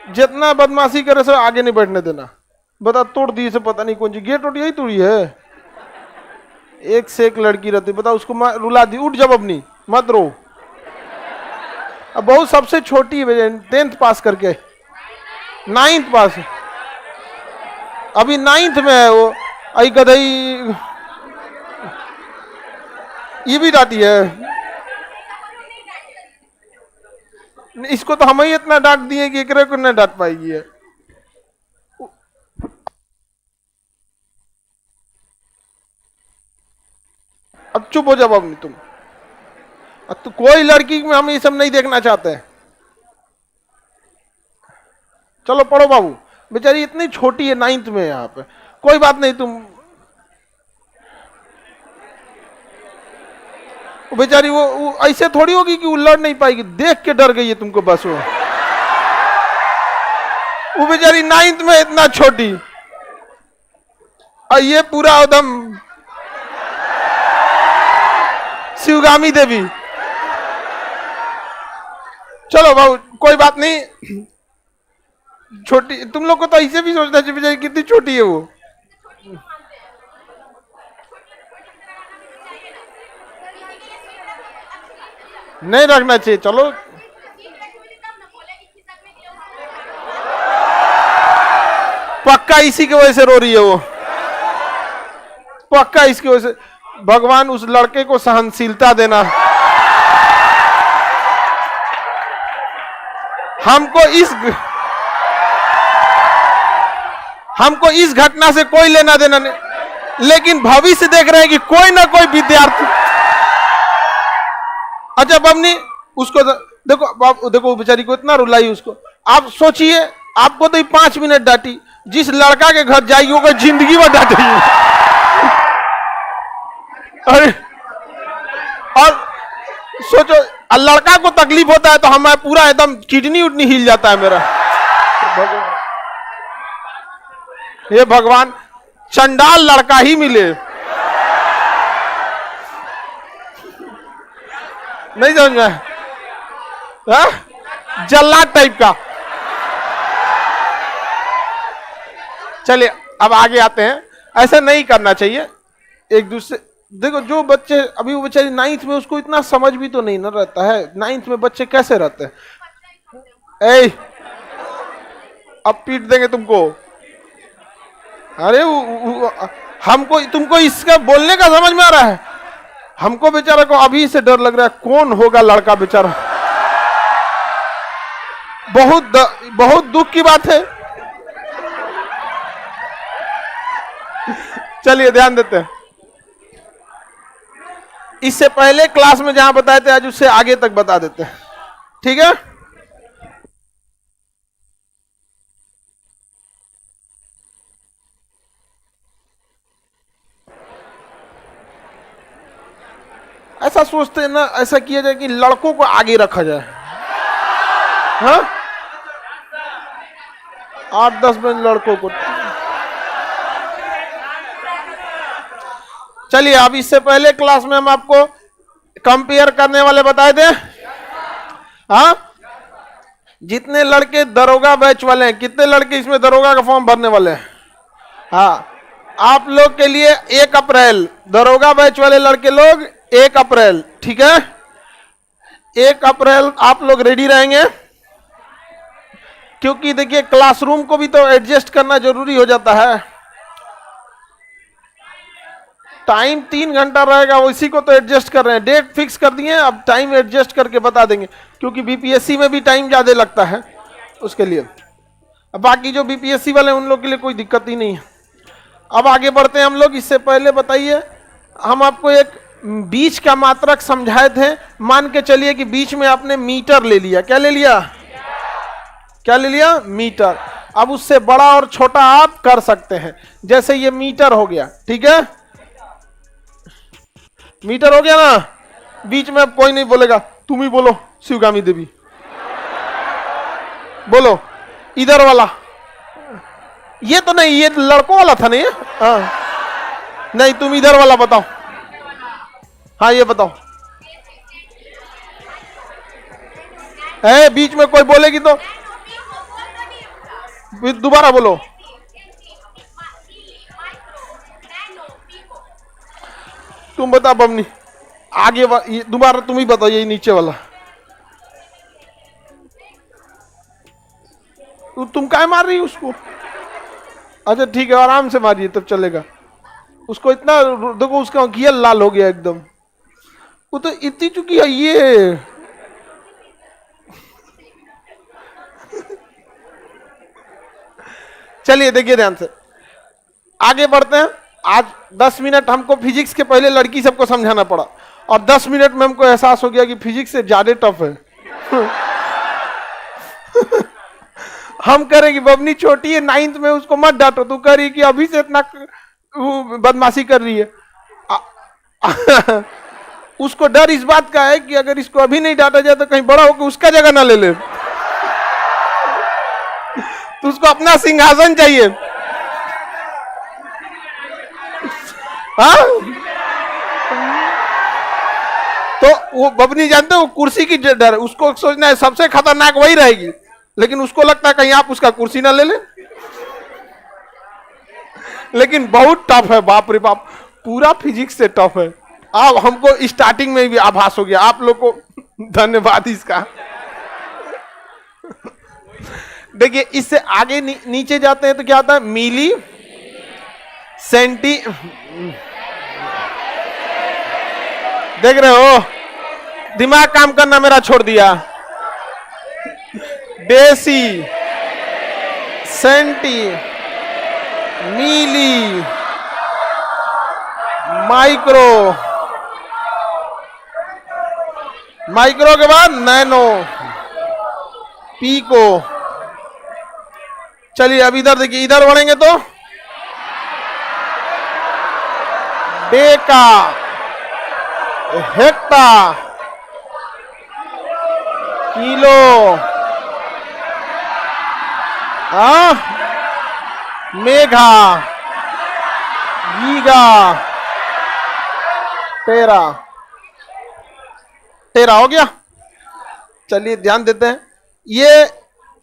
जितना बदमाशी करे सो आगे नहीं बैठने देना। बता तोड़ दी से पता नहीं कौन सी गेट उठ यही तोड़ी है। एक से एक लड़की रहती, बता उसको रुला दी। उठ जब अपनी मत रो। अब बहुत सबसे छोटी है, 10th पास करके 9th पास, अभी 9th में है वो। आई गधई ये भी डांटी है। इसको तो हम ही इतना डांट दिए कि एकरे को नहीं डांट पाएगी है। अब चुप हो जाओ अब तुम। अब तो कोई लड़की में हम ये सब नहीं देखना चाहते हैं। चलो पढ़ो बाबू। बेचारी इतनी छोटी है, 9th में यहाँ पे। कोई बात नहीं, तुम बेचारी वो ऐसे थोड़ी होगी कि वो लड़ नहीं पाएगी। देख के डर गई है तुमको बस। वो बेचारी 9th में इतना छोटी, और ये पूरा एकदम शिवगामी देवी। चलो बाबू कोई बात नहीं, छोटी तुम लोग को तो ऐसे भी सोचना चाहिए बेचारी कितनी छोटी है वो। नहीं रखना चाहिए। चलो पक्का इसी की वजह से रो रही है वो, पक्का इसकी वजह से। भगवान उस लड़के को सहनशीलता देना। हमको इस घटना से कोई लेना देना नहीं, लेकिन भविष्य देख रहे हैं कि कोई ना कोई विद्यार्थी। अच्छा बमनी उसको देखो, देखो बेचारी को इतना रुलाई उसको। आप सोचिए, आपको तो 5 मिनट डांटी, जिस लड़का के घर जाएगी वो जिंदगी में डांटेगी। अरे और सोचो, लड़का को तकलीफ होता है तो हमारा पूरा एकदम किडनी उडनी हिल जाता है मेरा। ये भगवान चंडाल लड़का ही मिले। नहीं समझ में? जल्लाद टाइप का। चलिए अब आगे आते हैं। ऐसा नहीं करना चाहिए एक दूसरे। देखो जो बच्चे अभी वो बेचारी 9th में, उसको इतना समझ भी तो नहीं ना रहता है। 9th में बच्चे कैसे रहते हैं? ए अब पीट देंगे तुमको। अरे हमको तुमको इसका बोलने का समझ में आ रहा है? हमको बेचारा को अभी से डर लग रहा है, कौन होगा लड़का बेचारा। बहुत दुख की बात है। चलिए ध्यान देते हैं। इससे पहले क्लास में जहां बताए थे आज उससे आगे तक बता देते हैं, ठीक है? ऐसा सोचते हैं ना, ऐसा किया जाए कि लड़कों को आगे रखा जाए। हाँ 8-10 मिनट लड़कों को। चलिए अब इससे पहले क्लास में हम आपको कंपेयर करने वाले बताए थे। हाँ जितने लड़के दरोगा बैच वाले हैं, कितने लड़के इसमें दरोगा का फॉर्म भरने वाले हैं? हाँ आप लोग के लिए 1 अप्रैल दरोगा बैच वाले लड़के लोग 1 अप्रैल, ठीक है? 1 अप्रैल आप लोग रेडी रहेंगे, क्योंकि देखिए क्लासरूम को भी तो एडजस्ट करना जरूरी हो जाता है। टाइम 3 घंटा रहेगा, उसी को तो एडजस्ट कर रहे हैं। डेट फिक्स कर दिए, अब टाइम एडजस्ट करके बता देंगे, क्योंकि बीपीएससी में भी टाइम ज्यादा लगता है उसके लिए। अब बाकी जो बीपीएससी वाले उन लोग के लिए कोई दिक्कत ही नहीं है। अब आगे बढ़ते हैं हम लोग। इससे पहले बताइए, हम आपको एक बीच का मात्रक समझाए थे। मान के चलिए कि बीच में आपने मीटर ले लिया। क्या ले लिया? क्या ले लिया? मीटर। अब उससे बड़ा और छोटा आप कर सकते हैं। जैसे ये मीटर हो गया, ठीक है? मीटर हो गया ना। बीच में अब कोई नहीं बोलेगा, तुम ही बोलो शिवगामी देवी। बोलो इधर वाला। ये तो नहीं, ये लड़कों वाला था नहीं? हाँ नहीं, तुम इधर वाला बताओ। हाँ ये बताओ। बीच में कोई बोलेगी तो फिर दोबारा बोलो। तुम बता बमनी, आगे दोबारा तुम ही बताओ, ये नीचे वाला। तुम काय मार रही हो उसको? अच्छा ठीक है, आराम से मारिए तब चलेगा। उसको इतना देखो, उसका गियर लाल हो गया एकदम। वो तो इतनी चुकी है ये। चलिए देखिए ध्यान से, आगे बढ़ते हैं। आज 10 मिनट हमको फिजिक्स के पहले लड़की सबको समझाना पड़ा, और 10 मिनट में हमको एहसास हो गया कि फिजिक्स से ज्यादा टफ है। हम कह रहे कि बबनी छोटी है, 9th में, उसको मत डांटो। तू कह रही कि अभी से इतना बदमाशी कर रही है। उसको डर इस बात का है कि अगर इसको अभी नहीं डांटा जाए तो कहीं बड़ा होकर उसका जगह ना ले ले। तो उसको अपना सिंहासन चाहिए। हाँ? तो वो बबनी जानते हो, कुर्सी की डर है उसको, सोचना है सबसे खतरनाक वही रहेगी, लेकिन उसको लगता है कहीं आप उसका कुर्सी ना ले ले। लेकिन बहुत टफ है, बाप रे बाप, पूरा फिजिक्स से टफ है। अब हमको स्टार्टिंग में भी आभास हो गया। आप लोग को धन्यवाद इसका। देखिए इससे आगे नीचे जाते हैं तो क्या आता है, मिली सेंटी, देख रहे हो, दिमाग काम करना मेरा छोड़ दिया। डेसी, सेंटी, मिली, माइक्रो, माइक्रो के बाद नैनो, पीको। चलिए अब इधर देखिए, इधर बढ़ेंगे तो deca, hecto, kilo, mega, giga, tera. Tera हो गया। चलिए ध्यान देते हैं,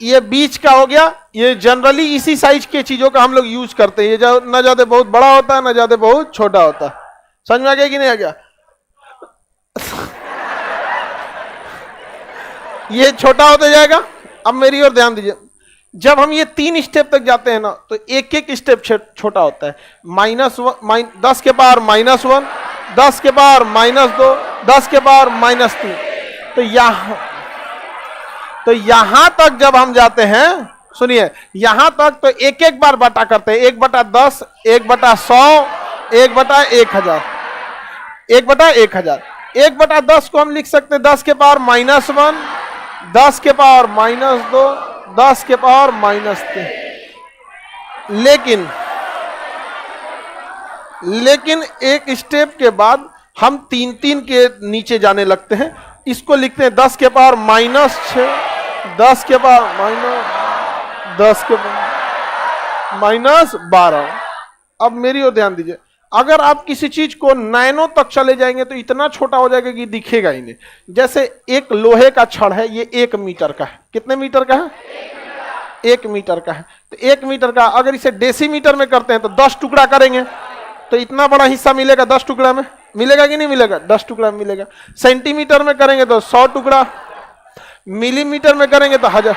ये बीच का हो गया। ये जनरली इसी साइज के चीजों का हम लोग यूज करते हैं। ये ना ज्यादा बहुत बड़ा होता है, ना ज्यादा बहुत छोटा होता है। समझ में आ गया कि नहीं आ गया? ये छोटा होता जाएगा। अब मेरी ओर ध्यान दीजिए, जब हम ये 3 स्टेप तक जाते हैं ना, तो एक एक स्टेप छोटा होता है। -1, 10 के पावर -1, 10 के पावर -2, 10 के पावर -3। तो यहां तक जब हम जाते हैं, सुनिए, यहां तक तो एक एक बार बटा करते हैं। 1/10, 1/100, 1/1000, 1/1000। 1/10 को हम लिख सकते हैं 10 के पावर -1, 10 के पावर -2, 10 के पावर -3। लेकिन एक स्टेप के बाद हम 3-3 के नीचे जाने लगते हैं। इसको लिखते हैं 10 के पावर -6, 10 के पावर -10 के -12। अब मेरी ओर ध्यान दीजिए, अगर आप किसी चीज को नैनो तक चले जाएंगे तो इतना छोटा हो जाएगा कि दिखेगा ही नहीं। जैसे एक लोहे का छड़ है, ये 1 मीटर का है। कितने मीटर का है? 1 मीटर का है। तो 1 मीटर का अगर इसे डेसीमीटर में करते हैं तो 10 टुकड़ा करेंगे तो इतना बड़ा हिस्सा मिलेगा। 10 टुकड़ा में मिलेगा कि नहीं मिलेगा? 10 टुकड़ा में मिलेगा। सेंटीमीटर में करेंगे तो 100 टुकड़ा, मिलीमीटर में करेंगे तो 1000।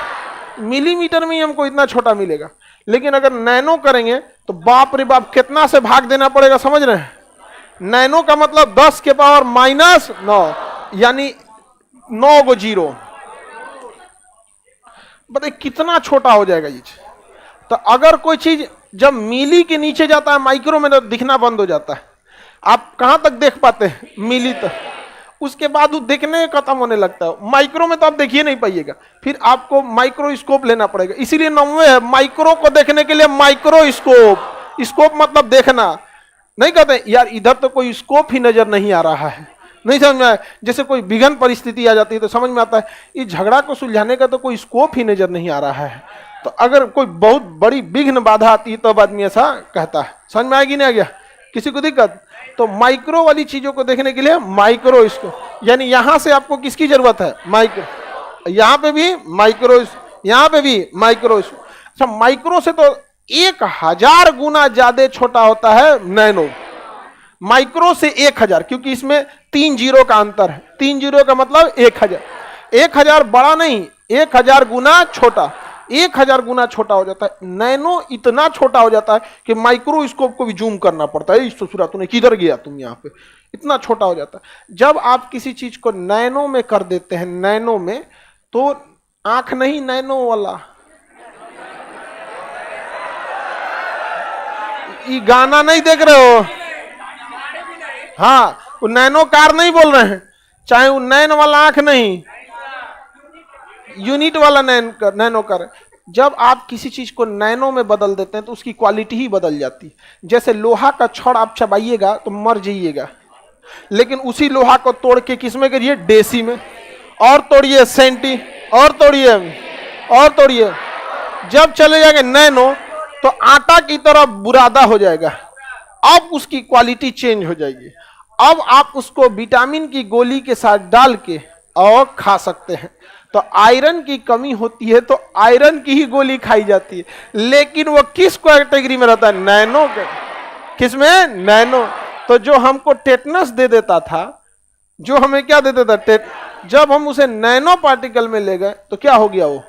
मिलीमीटर में ही हमको इतना छोटा मिलेगा। लेकिन अगर नैनो करेंगे तो बाप रे बाप, कितना से भाग देना पड़ेगा, समझ रहे हैं? नैनो का मतलब 10 के पावर -9, यानी 9 गो जीरो। बताइए कितना छोटा हो जाएगा ये। तो अगर कोई चीज जब मिली के नीचे जाता है, माइक्रो में तो दिखना बंद हो जाता है। आप कहां तक देख पाते हैं? मिली तक। उसके बाद वो देखने खत्म होने लगता है। माइक्रो में तो आप देखिए नहीं पाइएगा, फिर आपको माइक्रोस्कोप लेना पड़ेगा। इसीलिए नौवे है माइक्रो को देखने के लिए माइक्रोस्कोप। स्कोप मतलब देखना। नहीं कहते यार इधर तो कोई स्कोप ही नजर नहीं आ रहा है, नहीं समझ में आया? जैसे कोई विघ्न परिस्थिति आ जाती है तो समझ में आता है इस झगड़ा को सुलझाने का तो कोई स्कोप ही नजर नहीं आ रहा है। तो अगर कोई बहुत बड़ी विघ्न बाधा आती है तो आदमी ऐसा कहता है। समझ में आएगी नहीं आ गया? किसी को दिक्कत? तो माइक्रो वाली चीजों को देखने के लिए माइक्रो स्कोप, यानी यहां से आपको किसकी जरूरत है? माइक्रो। यहां पे भी माइक्रो, यहां पे भी माइक्रो। अच्छा, माइक्रो से तो 1000 गुना ज्यादा छोटा होता है नैनो। माइक्रो से 1000, क्योंकि इसमें 3 जीरो का अंतर है। 3 जीरो का मतलब 1000। 1000 बड़ा नहीं, 1000 गुना छोटा। 1000 गुना छोटा हो जाता है। नैनो इतना छोटा हो जाता है कि माइक्रोस्कोप को भी जूम करना पड़ता है। इस ससुरा तूने किधर गया तुम यहाँ पे, इतना छोटा हो जाता है। जब आप किसी चीज को नैनो में कर देते हैं, नैनो में, तो आंख नहीं नैनो वाला, ये गाना नहीं देख रहे हो? हाँ, वो नैनो कार नहीं बोल रहे हैं, चाहे वो नैन वाला आंख नहीं, यूनिट वाला नैनो कार। जब आप किसी चीज को नैनो में बदल देते हैं तो उसकी क्वालिटी ही बदल जाती है। जैसे लोहा का छड़ आप चबाइएगा तो मर जाइएगा, लेकिन उसी लोहा को तोड़ के किसमें करिए, डेसी में, और तोड़िए सेंटी, और तोड़िए, और तोड़िए। जब चले जाएंगे नैनो तो आटा की तरह बुरादा हो जाएगा। अब उसकी क्वालिटी चेंज हो जाएगी। अब आप उसको विटामिन की गोली के साथ डाल के और खा सकते हैं। तो आयरन की कमी होती है तो आयरन की ही गोली खाई जाती है, लेकिन वो किस कैटेगरी में रहता है, नैनो के। किसमें, नैनो। तो जो हमको टेटनस दे देता था, जो हमें क्या दे देता जब हम उसे नैनो पार्टिकल में ले गए तो क्या हो गया, वो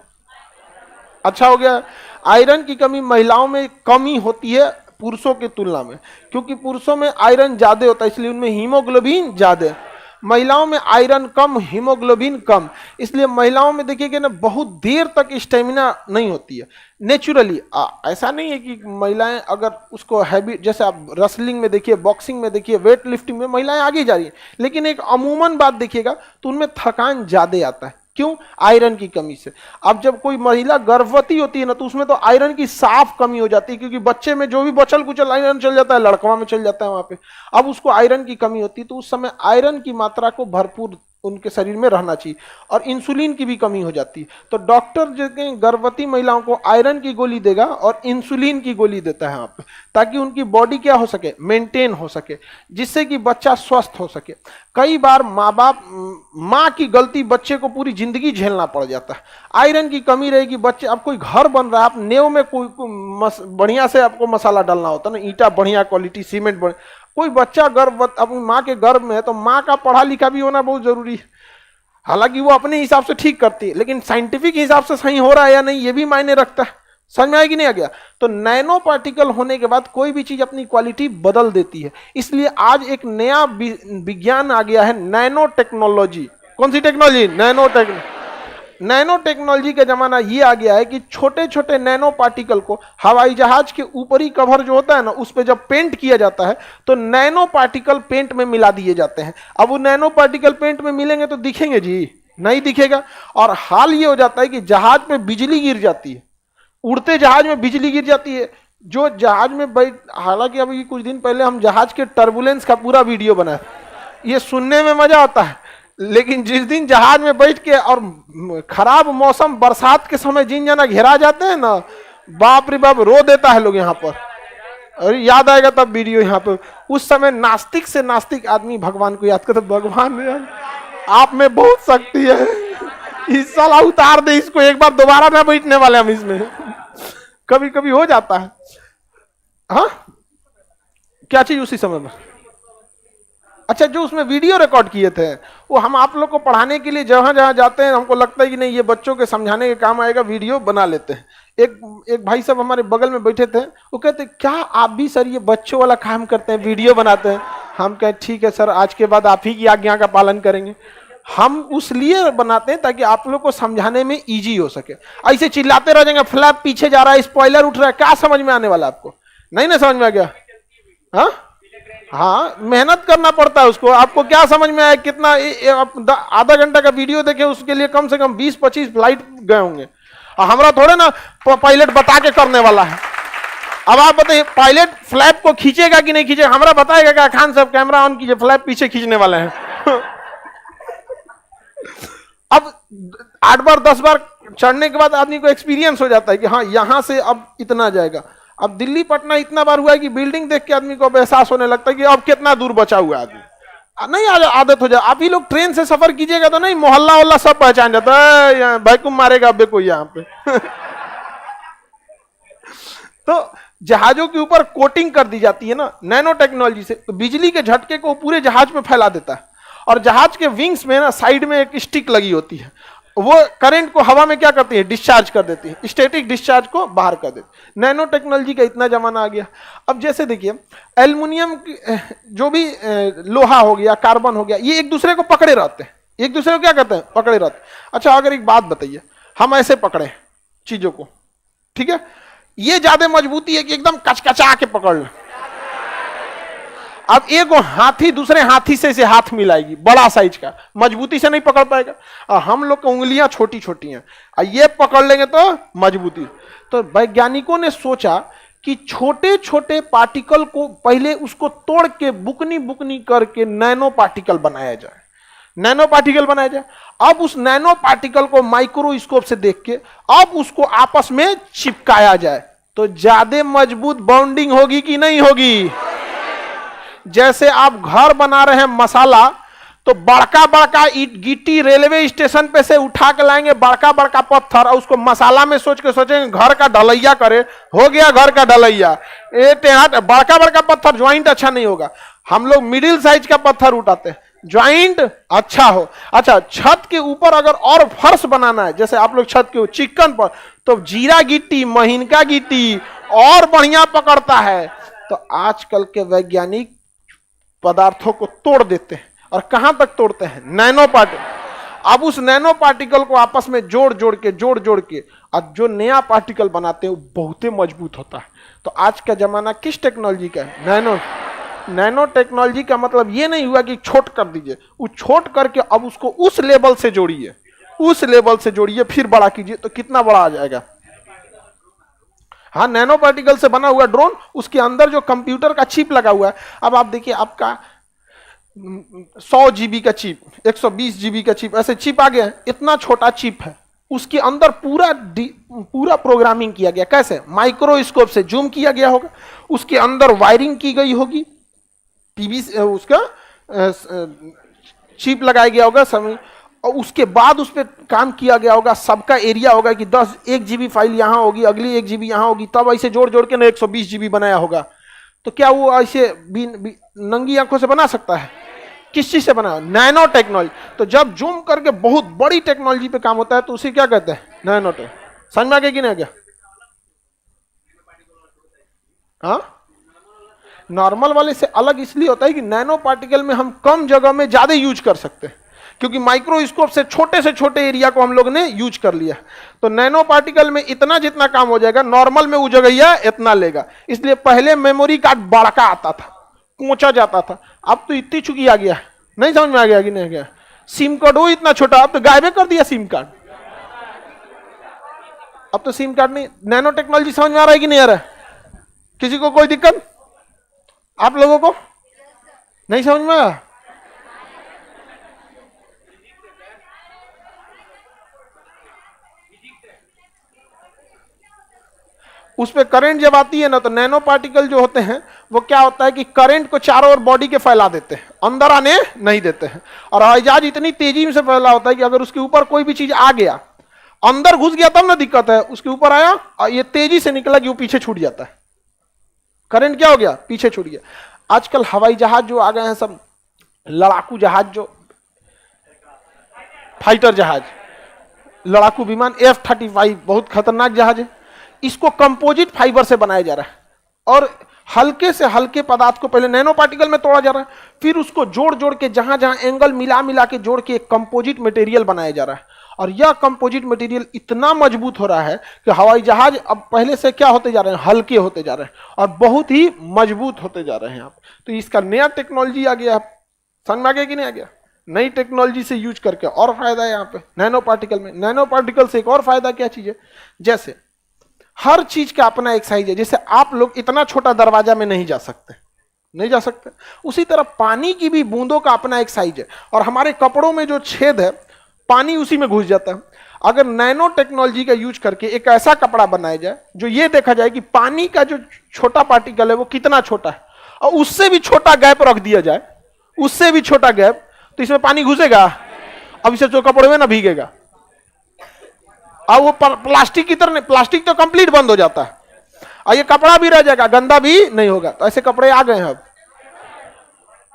अच्छा हो गया। आयरन की कमी महिलाओं में कमी होती है पुरुषों की तुलना में, क्योंकि पुरुषों में आयरन ज्यादा होता है, इसलिए उनमें हीमोग्लोबिन ज्यादा। महिलाओं में आयरन कम, हीमोग्लोबिन कम, इसलिए महिलाओं में देखिएगा ना बहुत देर तक स्टेमिना नहीं होती है नेचुरली। ऐसा नहीं है कि महिलाएं अगर उसको हैबिट, जैसे आप रेसलिंग में देखिए, बॉक्सिंग में देखिए, वेट लिफ्टिंग में महिलाएं आगे जा रही हैं, लेकिन एक अमूमन बात देखिएगा तो उनमें थकान ज्यादा आता है। क्यों, आयरन की कमी से। अब जब कोई महिला गर्भवती होती है ना तो उसमें तो आयरन की साफ कमी हो जाती है, क्योंकि बच्चे में जो भी बचल कुचल आयरन चल जाता है, लड़कवा में चल जाता है वहां पे। अब उसको आयरन की कमी होती है, तो उस समय आयरन की मात्रा को भरपूर उनके शरीर में रहना चाहिए, और इंसुलिन की भी कमी हो जाती है। तो डॉक्टर जो गर्भवती महिलाओं को आयरन की गोली देगा और इंसुलिन की गोली देता है यहाँ पे, ताकि उनकी बॉडी क्या हो सके, मेंटेन हो सके, जिससे कि बच्चा स्वस्थ हो सके। कई बार माँ की गलती बच्चे को पूरी जिंदगी झेलना पड़ जाता है। आयरन की कमी रहेगी, बच्चे, अब कोई घर बन रहा है, आप नेव में कोई बढ़िया से आपको मसाला डालना होता है ना, ईंटा बढ़िया क्वालिटी, सीमेंट बढ़िया। कोई बच्चा गर्भ अपनी माँ के गर्भ में है तो माँ का पढ़ा लिखा भी होना बहुत जरूरी है। हालांकि वो अपने हिसाब से ठीक करती है, लेकिन साइंटिफिक हिसाब से सही हो रहा है या नहीं ये भी मायने रखता है। समझ में आएगी नहीं आ गया? तो नैनो पार्टिकल होने के बाद कोई भी चीज अपनी क्वालिटी बदल देती है। इसलिए आज एक नया विज्ञान आ गया है, नैनो टेक्नोलॉजी। कौन सी टेक्नोलॉजी? नैनो टेक्नोलॉजी का जमाना ये आ गया है कि छोटे छोटे नैनो पार्टिकल को हवाई जहाज के ऊपरी कवर जो होता है ना, उस पर जब पेंट किया जाता है तो नैनो पार्टिकल पेंट में मिला दिए जाते हैं। अब वो नैनो पार्टिकल पेंट में मिलेंगे तो दिखेंगे जी? नहीं दिखेगा। और हाल ये हो जाता है कि जहाज पे बिजली गिर जाती है, उड़ते जहाज में बिजली गिर जाती है। जो जहाज में बैठ, हालांकि अभी कुछ दिन पहले हम जहाज के टर्बुलेंस का पूरा वीडियो बनाए, ये सुनने में मजा आता है, लेकिन जिस दिन जहाज में बैठ के और खराब मौसम, बरसात के समय जिन जना घेरा जाते हैं ना, बाप रे बाप, रो देता है लोग यहाँ पर। अरे याद आएगा तब वीडियो यहाँ पे। उस समय नास्तिक से नास्तिक आदमी भगवान को याद करते, भगवान आप में बहुत शक्ति है, इस साल उतार दे इसको, एक बार दोबारा ना बैठने वाले हम इसमें। कभी कभी हो जाता है। हाँ, क्या चीज उसी समय में? अच्छा, जो उसमें वीडियो रिकॉर्ड किए थे वो हम आप लोग को पढ़ाने के लिए जहां जहां जाते हैं, हमको लगता है कि नहीं ये बच्चों के समझाने के काम आएगा, वीडियो बना लेते हैं। एक भाई साहब हमारे बगल में बैठे थे, वो कहते क्या आप भी सर ये बच्चों वाला काम करते हैं, वीडियो बनाते हैं? हम कहे ठीक है सर, आज के बाद आप ही की आज्ञा का पालन करेंगे। हम उस लिए बनाते हैं ताकि आप लोग को समझाने में इजी हो सके। ऐसे चिल्लाते रह जाएंगे, फ्लैप पीछे जा रहा है, स्पॉइलर उठ रहा है, क्या समझ में आने वाला आपको? नहीं ना समझ में आ गया? हाँ, मेहनत करना पड़ता है उसको। आपको क्या समझ में आया? कितना आधा घंटा का वीडियो देखे उसके लिए कम से कम 20-25 फ्लाइट गए होंगे। हमारा थोड़े ना पायलट बता के करने वाला है। अब आप बताइए, पायलट फ्लैप को खींचेगा कि नहीं खींचेगा? हमारा बताएगा क्या? खान साहब कैमरा ऑन कीजिए, फ्लैप पीछे खींचने वाले हैं। अब 8 बार 10 बार चढ़ने के बाद आदमी को एक्सपीरियंस हो जाता है कि हाँ यहां से अब इतना जाएगा। अब दिल्ली पटना इतना बार हुआ है कि बिल्डिंग देख के आदमी को अब एहसास होने लगता है कि अब कितना दूर बचा हुआ है आदमी। नहीं आदत हो जाए। आप ही लोग ट्रेन से सफर कीजिएगा तो नहीं, मोहल्ला वल्ला सब पहचान जाता है, बैकुम मारेगा अबे कोई यहाँ पे। तो जहाजों के ऊपर कोटिंग कर दी जाती है ना नैनो टेक्नोलॉजी से, तो बिजली के झटके को पूरे जहाज पे फैला देता है। और जहाज के विंग्स में ना साइड में एक स्टिक लगी होती है, वो करंट को हवा में क्या करती है, डिस्चार्ज कर देती है, स्टैटिक डिस्चार्ज को बाहर कर देती। नैनो टेक्नोलॉजी का इतना जमाना आ गया। अब जैसे देखिए एल्युमिनियम जो भी लोहा हो गया, कार्बन हो गया, ये एक दूसरे को पकड़े रहते हैं, एक दूसरे को क्या करते हैं, पकड़े रहते हैं। अच्छा अगर एक बात बताइए, हम ऐसे पकड़े चीजों को, ठीक है, ये ज्यादा मजबूती है कि एकदम कचकचा के पकड़ ले। अब एक हाथी दूसरे हाथी से इसे हाथ मिलाएगी, बड़ा साइज का, मजबूती से नहीं पकड़ पाएगा। और हम लोग की उंगलियां छोटी छोटी हैं, ये पकड़ लेंगे तो मजबूती। तो वैज्ञानिकों ने सोचा कि छोटे छोटे पार्टिकल को पहले उसको तोड़ के बुकनी बुकनी करके नैनो पार्टिकल बनाया जाए, नैनो पार्टिकल बनाया जाए। अब उस नैनो पार्टिकल को माइक्रोस्कोप से देख के अब उसको आपस में चिपकाया जाए, तो ज्यादा मजबूत बॉन्डिंग होगी कि नहीं होगी। जैसे आप घर बना रहे हैं मसाला, तो बड़का बड़का ईट गिट्टी रेलवे स्टेशन पे से उठा के लाएंगे, बड़का बड़का पत्थर, और उसको मसाला में सोच के सोचेंगे घर का ढलैया करे, हो गया घर का ढलैया। बड़का बड़का पत्थर ज्वाइंट अच्छा नहीं होगा, हम लोग मिडिल साइज का पत्थर उठाते हैं, ज्वाइंट अच्छा हो। अच्छा छत के ऊपर अगर और फर्श बनाना है, जैसे आप लोग छत के चिकन पर, तो जीरा गिट्टी, महीनका गिट्टी और बढ़िया पकड़ता है। तो आजकल के वैज्ञानिक पदार्थों को तोड़ देते हैं, और कहां तक तोड़ते हैं, नैनो पार्टिकल। अब उस नैनो पार्टिकल को आपस में जोड़ जोड़ के अब जो नया पार्टिकल बनाते हैं वो बहुत मजबूत होता है। तो आज का जमाना किस टेक्नोलॉजी का है, नैनो। नैनो टेक्नोलॉजी का मतलब ये नहीं हुआ कि छोट कर दीजिए, वो छोट करके अब उसको उस लेवल से जोड़िए, उस लेवल से जोड़िए, फिर बड़ा कीजिए, तो कितना बड़ा आ जाएगा। हाँ, नैनो पार्टिकल से बना हुआ ड्रोन, उसके अंदर जो कंप्यूटर का चिप लगा हुआ है। अब आप देखिए, आपका 100 GB का चिप, 120 GB का चिप, ऐसे चिप आ गया है, इतना छोटा चिप है, उसके अंदर पूरा प्रोग्रामिंग किया गया। कैसे, माइक्रोस्कोप से जूम किया गया होगा, उसके अंदर वायरिंग की गई होगी, टीवी उसका चिप लगाया गया होगा समय, और उसके बाद उस पर काम किया गया होगा। सबका एरिया होगा कि 1 GB फाइल यहाँ होगी, अगली 1 GB यहाँ होगी, तब ऐसे जोड़ जोड़ के ना 120 GB बनाया होगा। तो क्या वो ऐसे नंगी आंखों से बना सकता है, किस चीज से बना, नैनो टेक्नोलॉजी। तो जब जूम करके बहुत बड़ी टेक्नोलॉजी पे काम होता है तो उसे क्या कहते हैं, नैनो टेक्नोलॉजी। समझ में आ गया कि नहीं गया। हाँ, नॉर्मल वाले से अलग इसलिए होता है कि नैनो पार्टिकल में हम कम जगह में ज्यादा यूज कर सकते हैं, क्योंकि माइक्रोस्कोप से छोटे एरिया को हम लोग ने यूज कर लिया। तो नैनो पार्टिकल में इतना जितना काम हो जाएगा, नॉर्मल में वो जगह इतना लेगा। इसलिए पहले मेमोरी कार्ड बड़का आता था, कोचा जाता था, अब तो इतनी चुकी आ गया। नहीं समझ में आ गया कि नहीं गया। सिम कार्ड वो इतना छोटा, अब तो गायब कर दिया सिम कार्ड, अब तो सिम कार्ड नहीं। नैनो टेक्नोलॉजी समझ में आ रहा है कि नहीं आ रहा है, किसी को कोई दिक्कत, आप लोगों को नहीं समझ में आया। उस पे करंट जब आती है ना, तो नैनो पार्टिकल जो होते हैं वो क्या होता है कि करंट को चारों ओर बॉडी के फैला देते हैं, अंदर आने नहीं देते हैं। और आवाज इतनी तेजी से फैला होता है कि अगर उसके ऊपर कोई भी चीज आ गया, अंदर घुस गया तब ना दिक्कत है, उसके ऊपर आया और ये तेजी से निकला कि वो पीछे छूट जाता है, करंट क्या हो गया, पीछे छूट गया। आजकल हवाई जहाज जो आ गए हैं, सब लड़ाकू जहाज, जो फाइटर जहाज, लड़ाकू विमान F-35 बहुत खतरनाक जहाज है। इसको कंपोजिट फाइबर से बनाया जा रहा है, और हल्के से हल्के पदार्थ को पहले नैनो पार्टिकल में तोड़ा जा रहा है, फिर उसको जोड़ जोड़ के जहां जहां एंगल मिला के जोड़ के एक कंपोजिट मटेरियल बनाया जा रहा है। और यह कंपोजिट मटेरियल इतना मजबूत हो रहा है कि हवाई जहाज अब पहले से क्या होते जा रहे हैं, हल्के होते जा रहे हैं और बहुत ही मजबूत होते जा रहे हैं। आप तो इसका नया टेक्नोलॉजी आ गया, समझ में आ गया कि नहीं आ गया। नई टेक्नोलॉजी से यूज करके और फायदा है यहाँ पे नैनो पार्टिकल में। नैनो पार्टिकल से एक और फायदा क्या चीज है, जैसे हर चीज का अपना एक साइज है। जैसे आप लोग इतना छोटा दरवाजा में नहीं जा सकते, उसी तरह पानी की भी बूंदों का अपना एक साइज है, और हमारे कपड़ों में जो छेद है पानी उसी में घुस जाता है। अगर नैनो टेक्नोलॉजी का यूज करके एक ऐसा कपड़ा बनाया जाए जो ये देखा जाए कि पानी का जो छोटा पार्टिकल है वो कितना छोटा है, और उससे भी छोटा गैप रख दिया जाए, उससे भी छोटा गैप, तो इसमें पानी घुसेगा। अब इसे जो कपड़े में ना भीगेगा, अब वो प्लास्टिक की तरह नहीं, प्लास्टिक तो कंप्लीट बंद हो जाता है। और ये कपड़ा भी रह जाएगा, गंदा भी नहीं होगा। तो ऐसे कपड़े आ गए हैं, अब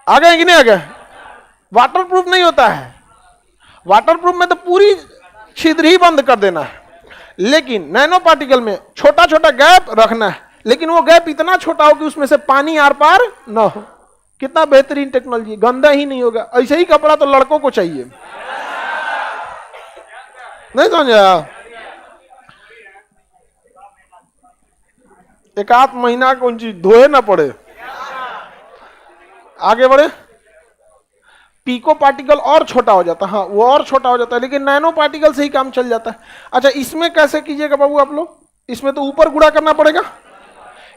आ गए कि नहीं आ गए? वाटर प्रूफ नहीं होता है, वाटर प्रूफ में तो पूरी छिद्र ही बंद कर देना है, लेकिन नैनो पार्टिकल में छोटा छोटा गैप रखना है, लेकिन वो गैप इतना छोटा हो कि उसमें से पानी आर पार ना हो। कितना बेहतरीन टेक्नोलॉजी, गंदा ही नहीं होगा। ऐसे ही कपड़ा तो लड़कों को चाहिए, नहीं समझा? एक आध महीना कौन चीज धोए ना पड़े। आगे बढ़े, पीको पार्टिकल और छोटा हो जाता है, हाँ वो और छोटा हो जाता है, लेकिन नैनो पार्टिकल से ही काम चल जाता है। अच्छा, इसमें कैसे कीजिएगा बाबू आप लोग? इसमें तो ऊपर गुणा करना पड़ेगा,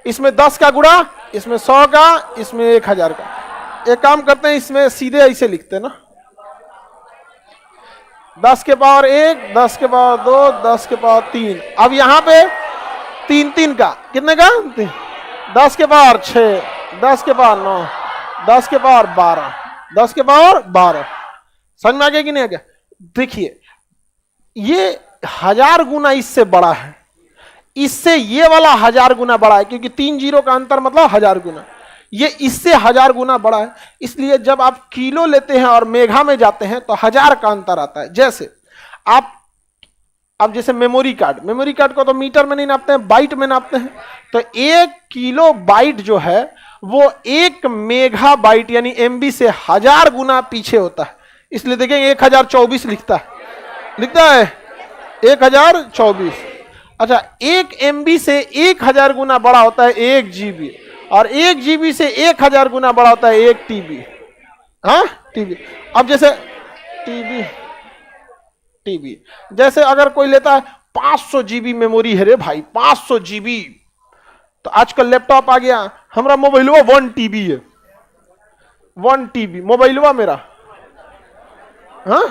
इसमें 10 का गुणा, इसमें 100 का, इसमें 1000 का। एक काम करते हैं, इसमें सीधे ऐसे लिखते हैं ना, 10 के पावर 1, 10 के पावर 2, 10 के पावर 3। अब यहाँ पे 3 का, कितने का? 3। 10 के पावर 6, 10 के पावर 9, 10 के पावर 12, 10 के पावर 12। समझ में आ गया कि नहीं आ गया? देखिए, ये 1000 गुना इससे बड़ा है, इससे ये वाला 1000 गुना बड़ा है, क्योंकि 3 जीरो का अंतर मतलब 1000 गुना। ये इससे 1000 गुना बड़ा है, इसलिए जब आप किलो लेते हैं और मेगा में जाते हैं तो 1000 का अंतर आता है। जैसे आप अब जैसे मेमोरी कार्ड को तो मीटर में नहीं नापते हैं, बाइट में नापते हैं। तो 1 किलो बाइट जो है वो 1 मेगा बाइट यानी एमबी से 1000 गुना पीछे होता है। इसलिए देखेंगे 1024 लिखता है 1024। अच्छा, 1 एमबी से 1000 गुना बड़ा होता है 1 जीबी, और 1 जीबी से 1000 गुना बड़ा होता है 1 टीबी। हाँ, टीबी। अब जैसे टीबी जैसे अगर कोई लेता है 500 जीबी मेमोरी है रे भाई, 500 जीबी। तो आजकल लैपटॉप आ गया, हमारा मोबाइलवा 1 टीबी है, 1 टीबी मोबाइलवा मेरा। हाँ,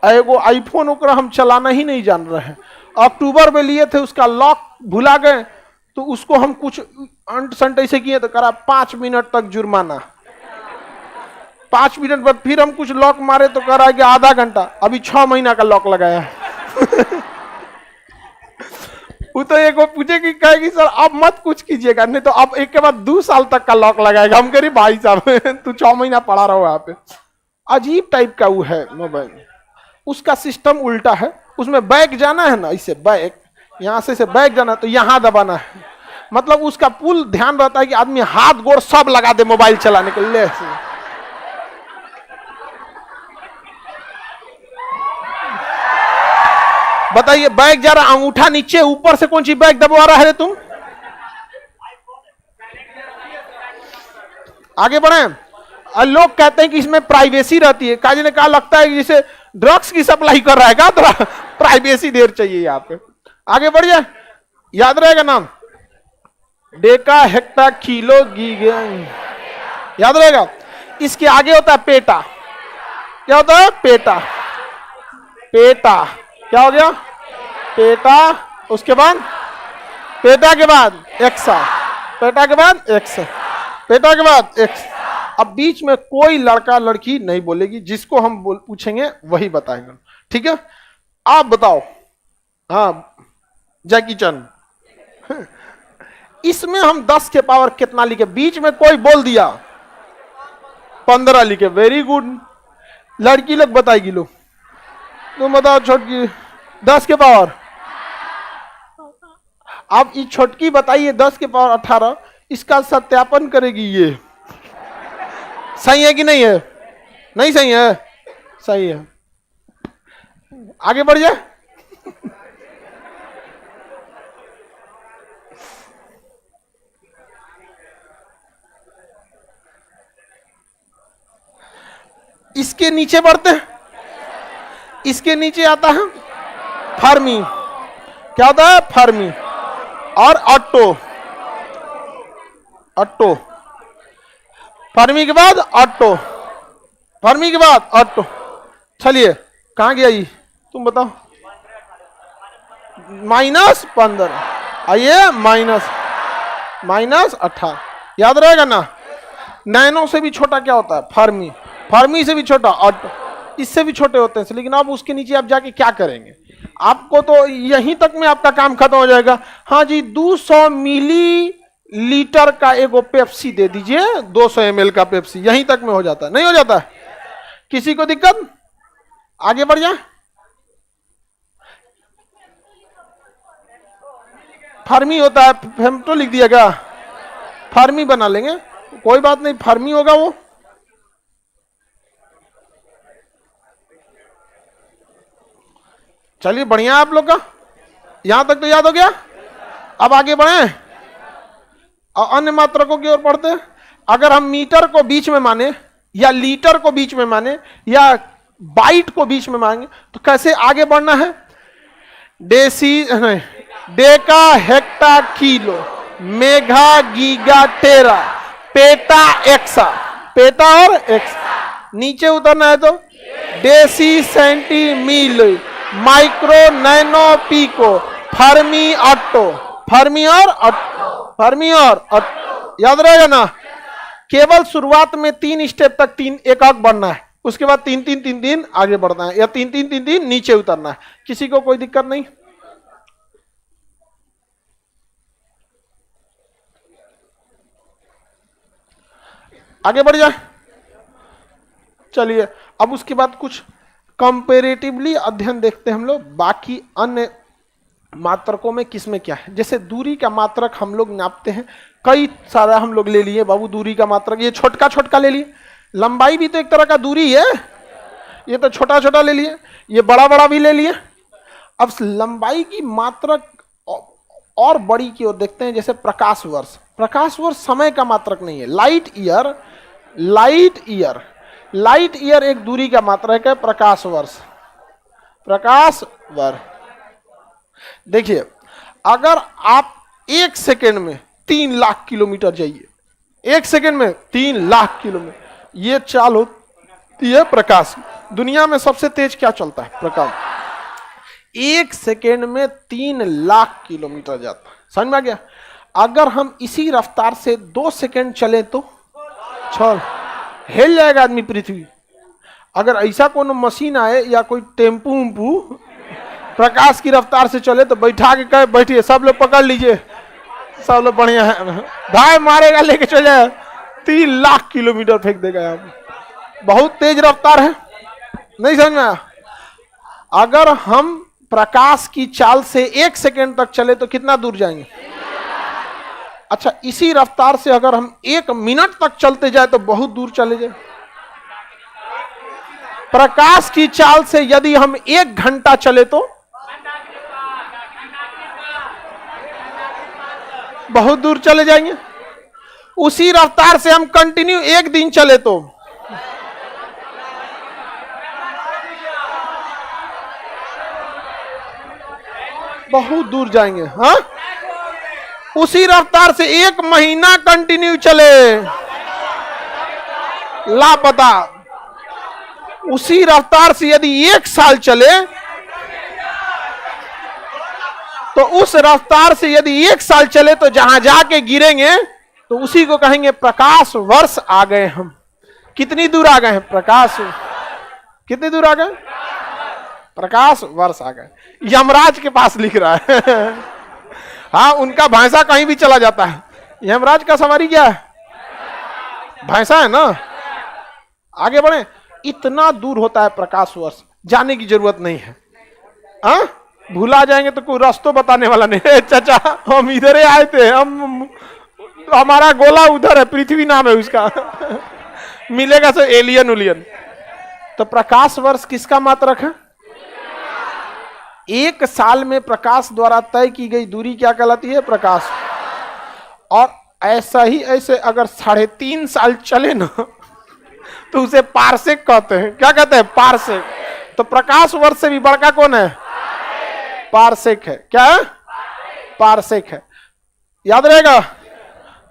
एगो आईफोन ओकरा हम चलाना ही नहीं जान रहे हैं। अक्टूबर में लिए थे, उसका लॉक भुला गए, तो उसको हम कुछ अंट संट ऐसे किए तो करा 5 मिनट तक जुर्माना। 5 मिनट बाद फिर हम कुछ लॉक मारे तो करा कि आधा घंटा। अभी 6 महीना का लॉक लगाया है। वो तो एक पूछे कि कहेगी सर अब मत कुछ कीजिएगा, नहीं तो अब एक के बाद 2 साल तक का लॉक लगाएगा। हम कह रही भाई साहब तू 6 महीना पड़ा रहो यहाँ पे। अजीब टाइप का वो है मोबाइल, उसका सिस्टम उल्टा है। उसमें बैक जाना है ना, इसे बैक, यहाँ से बैक जाना तो यहाँ दबाना है। मतलब उसका पुल ध्यान रहता है कि आदमी हाथ गोड़ सब लगा दे मोबाइल चलाने के लिए। बताइए, बैग जा रहा, अंगूठा नीचे, ऊपर से कौन सी बैग दबवा रहा है तुम? आगे बढ़े। लोग कहते हैं कि इसमें प्राइवेसी रहती है। काजी ने कहा लगता है कि जैसे ड्रग्स की सप्लाई कर रहा है, क्या थोड़ा प्राइवेसी देर चाहिए यहाँ पे। आगे बढ़िए, याद रहेगा नाम, डेका, हेक्टा, किलो, गीगा, याद रहेगा। इसके आगे होता है पेटा। क्या होता है? पेटा। पेटा क्या हो गया? पेटा। उसके बाद पेटा के बाद एक्सा, पेटा के बाद एक्सा, पेटा के बाद एक्स। अब बीच में कोई लड़का लड़की नहीं बोलेगी, जिसको हम पूछेंगे वही बताएंगे, ठीक है? आप बताओ। हाँ, जैकी चैन। इसमें हम 10 के पावर कितना लिखे? बीच में कोई बोल दिया 15 लिखे, वेरी गुड। लड़की लोग बताएगी, लोग तुम बताओ छोटकी 10 के पावर। आप ये छोटकी बताइए 10 के पावर 18, इसका सत्यापन करेगी ये सही है कि नहीं है? नहीं सही है? सही है। आगे बढ़ जाए। इसके नीचे बढ़ते हैं, इसके नीचे आता है फर्मी। क्या होता है? फर्मी और ऑटो। ऑटो, फर्मी के बाद ऑटो, फर्मी के बाद ऑटो। चलिए, कहां गया ये? तुम बताओ। -15 आइए, -18 याद रहेगा ना। नैनो से भी छोटा क्या होता है? फर्मी। फर्मी से भी छोटा ऑटो, इससे भी छोटे होते हैं। लेकिन अब उसके नीचे आप जाके क्या करेंगे? आपको तो यहीं तक में आपका काम खत्म हो जाएगा। हाँ जी, 200 मिलीलीटर का एगो पेप्सी दे दीजिए, 200 ml का पेप्सी, यहीं तक में हो जाता है। नहीं हो जाता है? किसी को दिक्कत? आगे बढ़ जाए। फर्मी होता है, फेम्टो लिख दिया क्या? फर्मी बना लेंगे, कोई बात नहीं, फर्मी होगा वो। चलिए बढ़िया आप लोग का, यहां तक तो याद हो गया। अब आगे बढ़े और अन्य मात्रकों की ओर पढ़ते हैं। अगर हम मीटर को बीच में माने या लीटर को बीच में माने या बाइट को बीच में मांगे तो कैसे आगे बढ़ना है? Deca hecto kilo, mega giga tera, peta exa, peta और एक्सा। नीचे उतरना है तो deci centi milli, micro nano pico, fermi atto, fermi और फर्मी और याद रहेगा ना। केवल शुरुआत में 3 स्टेप तक 3 एकक बढ़ना है, उसके बाद 3 3 3 3 आगे बढ़ना है, या 3 3 3 3 नीचे उतरना है। किसी को कोई दिक्कत नहीं? आगे बढ़ जाए। चलिए अब उसके बाद कुछ कंपैरेटिवली अध्ययन देखते हैं हम लोग, बाकी अन्य मात्रकों में किसमें क्या है। जैसे दूरी का मात्रक हम लोग नापते हैं, कई सारा हम लोग ले लिए बाबू दूरी का मात्रक। ये छोटका छोटका ले लिए, लंबाई भी तो एक तरह का दूरी है, ये तो छोटा छोटा ले लिए, ये बड़ा बड़ा भी ले लिए। अब लंबाई की मात्रक और बड़ी की ओर देखते हैं, जैसे प्रकाश वर्ष। प्रकाश वर्ष समय का मात्रक नहीं है, light year, light year, light year एक दूरी का मात्रक है। प्रकाश वर्ष, प्रकाश वर्ष। देखिए अगर आप 1 सेकेंड में 3 लाख किलोमीटर जाइए, 1 सेकेंड में 3 लाख किलोमीटर, ये चाल होती है प्रकाश। दुनिया में सबसे तेज क्या चलता है? प्रकाश। 1 सेकेंड में 3 लाख किलोमीटर जाता है, समझ में आ गया? अगर हम इसी रफ्तार से 2 सेकेंड चले तो हिल जाएगा आदमी पृथ्वी। अगर ऐसा कोनो मशीन आए या कोई टेम्पू उम्पू प्रकाश की रफ्तार से चले तो बैठा के कहे बैठिए, सब लोग पकड़ लीजिए, सब लोग बढ़िया है, भाई मारेगा लेके चले जाए, 3 लाख किलोमीटर फेंक देगा यहाँ। बहुत तेज रफ्तार है, नहीं समझ में आया? अगर हम प्रकाश की चाल से 1 सेकेंड तक चले तो कितना दूर जाएंगे? अच्छा, इसी रफ्तार से अगर हम 1 मिनट तक चलते जाए तो बहुत दूर चले जाए। प्रकाश की चाल से यदि हम 1 घंटा चले तो बहुत दूर चले जाएंगे। उसी रफ्तार से हम कंटिन्यू 1 दिन चले तो बहुत दूर जाएंगे। हाँ, उसी रफ्तार से 1 महीना कंटिन्यू चले, लापता। उसी रफ्तार से यदि 1 साल चले तो उस रफ्तार से यदि 1 साल चले तो जहां जाके गिरेंगे तो उसी को कहेंगे प्रकाश वर्ष आ गए हम। कितनी दूर आ गए हैं? प्रकाश, कितनी दूर आ गए? प्रकाश वर्ष आ गए। यमराज के पास लिख रहा है हाँ, उनका भैंसा कहीं भी चला जाता है। यमराज का सवारी क्या है? भैंसा है ना। आगे बढ़े। इतना दूर होता है प्रकाश वर्ष, जाने की जरूरत नहीं है। हाँ, भूला जाएंगे तो कोई रास्ता बताने वाला नहीं। चाचा हम इधर ही आए थे, हम हमारा गोला उधर है, पृथ्वी नाम है उसका मिलेगा तो एलियन उलियन। तो प्रकाश वर्ष किसका मात्रक है? 1 साल में प्रकाश द्वारा तय की गई दूरी क्या कहलाती है? प्रकाश। और ऐसा ही ऐसे अगर 3.5 साल चले ना तो उसे पारसेक कहते हैं। क्या कहते हैं? पारसेक। तो प्रकाश वर्ष से भी बड़का कौन है? पारसेक है। क्या है? पारसेक है। याद रहेगा।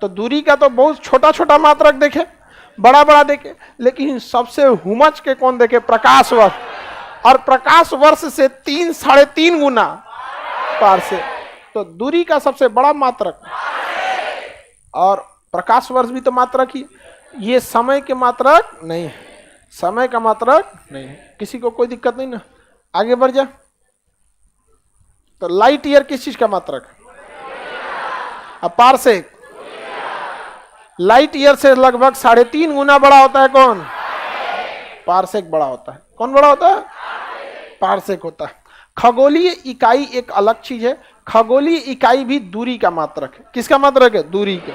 तो दूरी का तो बहुत छोटा छोटा मात्रक देखे, बड़ा बड़ा देखे, लेकिन सबसे हुमच के कौन देखे? प्रकाश वर्ष। और प्रकाश वर्ष से 3 साढ़े 3 गुना पारसेक। तो दूरी का सबसे बड़ा मात्रक, और प्रकाश वर्ष भी तो मात्रक ही। ये समय के मात्रक नहीं है, समय का मात्रक नहीं है। किसी को कोई दिक्कत नहीं ना? आगे बढ़ जा। तो लाइट ईयर किस चीज का मात्रक? अब पारसेक, लाइट ईयर से लगभग 3.5 गुना बड़ा होता है कौन? पारसेक बड़ा होता है। कौन बड़ा होता है? पारसेक होता है। खगोलीय इकाई एक अलग चीज है। खगोलीय इकाई भी दूरी का मात्रक है। किसका मात्रक है? दूरी का।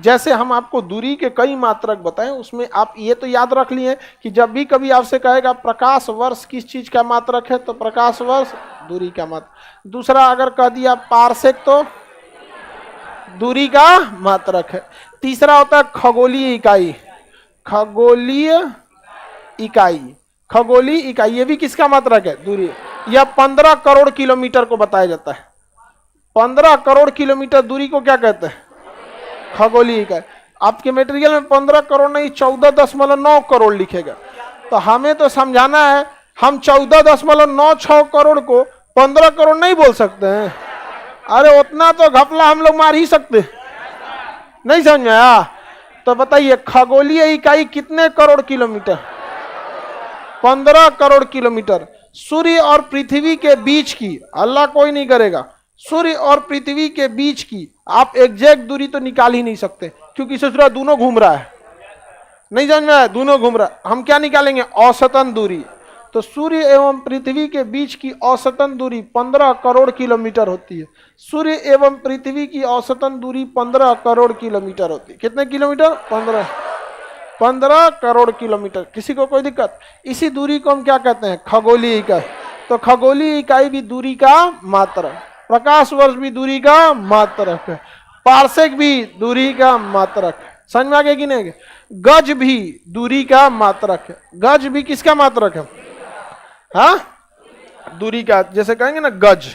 जैसे हम आपको दूरी के कई मात्रक बताएं, उसमें आप ये तो याद रख लिए कि जब भी कभी आपसे कहेगा प्रकाश वर्ष किस चीज का मात्रक है, तो प्रकाश वर्ष दूरी का मात्रक। दूसरा अगर कह दिया पारसेक तो दूरी का मात्रक है। तीसरा होता है खगोलीय इकाई। खगोलीय इकाई, खगोलीय इकाई ये भी किसका मात्रक है? दूरी। यह 15 करोड़ किलोमीटर को बताया जाता है। 15 करोड़ किलोमीटर दूरी को क्या कहते हैं? खगोलीय इकाई। आपके मटेरियल में 15 करोड़ नहीं 14.9 करोड़ लिखेगा, तो हमें तो समझाना है। हम 14.96 करोड़ को 15 करोड़ नहीं बोल सकते हैं। अरे उतना तो घपला हम लोग मार ही सकते, नहीं समझ में आया? तो बताइए खगोलीय इकाई कितने करोड़ किलोमीटर? 15 करोड़ किलोमीटर। सूर्य और पृथ्वी के बीच की, अल्लाह कोई नहीं करेगा, सूर्य और पृथ्वी के बीच की आप एग्जैक्ट दूरी तो निकाल ही नहीं सकते, क्योंकि ससुरा दोनों घूम रहा है। नहीं समझ में आया? दोनों घूम रहा है। हम क्या निकालेंगे? औसतन दूरी। तो सूर्य एवं पृथ्वी के बीच की औसतन दूरी 15 करोड़ किलोमीटर होती है। सूर्य एवं पृथ्वी की औसतन दूरी 15 करोड़ किलोमीटर होती है। कितने किलोमीटर? 15 करोड़ किलोमीटर। किसी को कोई दिक्कत? इसी दूरी को हम क्या कहते हैं? खगोलीय इकाई। तो खगोलीय इकाई भी दूरी का मात्रक, प्रकाश वर्ष भी दूरी का मात्रक है, पारसेक भी दूरी का मात्रक है। समझ में आ गया कि नहीं? गज भी दूरी का मात्रक है। गज भी किसका मात्रक है? हाँ, दूरी का। जैसे कहेंगे ना गज,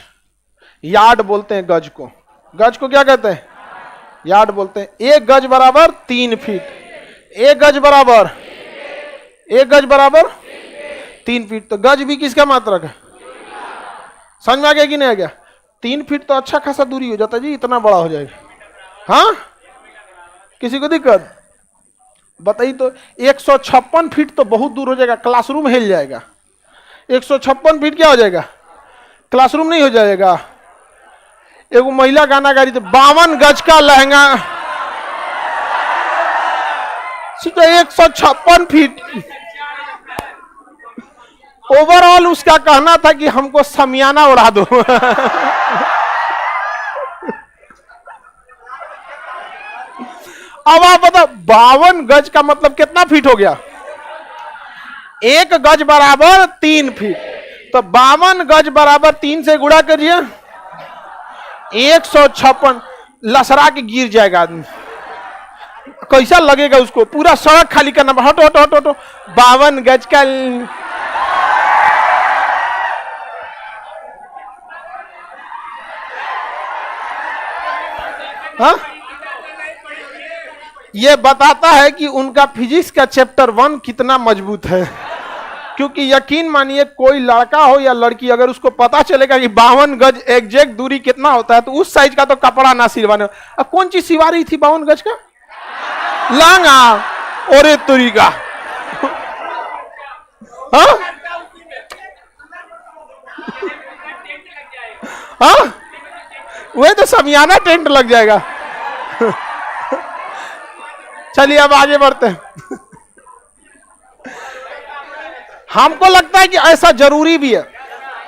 यार्ड बोलते हैं गज को। गज को क्या कहते हैं? यार्ड बोलते हैं। 1 गज बराबर 3 फीट। 1 गज बराबर 3 फीट। तो गज भी किसका मात्रक है? समझ में आ गया कि नहीं आ गया? 3 फीट तो अच्छा खासा दूरी हो जाता है जी, इतना बड़ा हो जाएगा। हाँ, किसी को दिक्कत? बताइए तो 156 फीट तो बहुत दूर हो जाएगा, क्लासरूम हिल जाएगा। 156 फीट क्या हो जाएगा? क्लासरूम नहीं हो जाएगा। एक महिला गाना गा रही थी, 52 गज का लहंगा, 156 फीट। ओवरऑल उसका कहना था कि हमको समियाना उड़ा दो। अब आप बताओ 52 गज का मतलब कितना फीट हो गया? 1 गज बराबर 3 फीट। तो 52 गज बराबर 3 से गुणा करिए, 156। लसरा के गिर जाएगा आदमी। कैसा लगेगा उसको? पूरा सड़क खाली करना। हटो हटो हटो हटो। 52 गज का। हाँ, ये बताता है कि उनका फिजिक्स का चैप्टर 1 कितना मजबूत है। क्योंकि यकीन मानिए कोई लड़का हो या लड़की, अगर उसको पता चलेगा कि 52 गज एग्जैक्ट दूरी कितना होता है, तो उस साइज का तो कपड़ा ना सिलवाने। अब कौन चीज सिवा रही थी 52 गज का? लांगा। और तुरी का। हाँ? हाँ? वही तो समियाना टेंट लग जाएगा। चलिए अब आगे बढ़ते हैं। हमको लगता है कि ऐसा जरूरी भी है,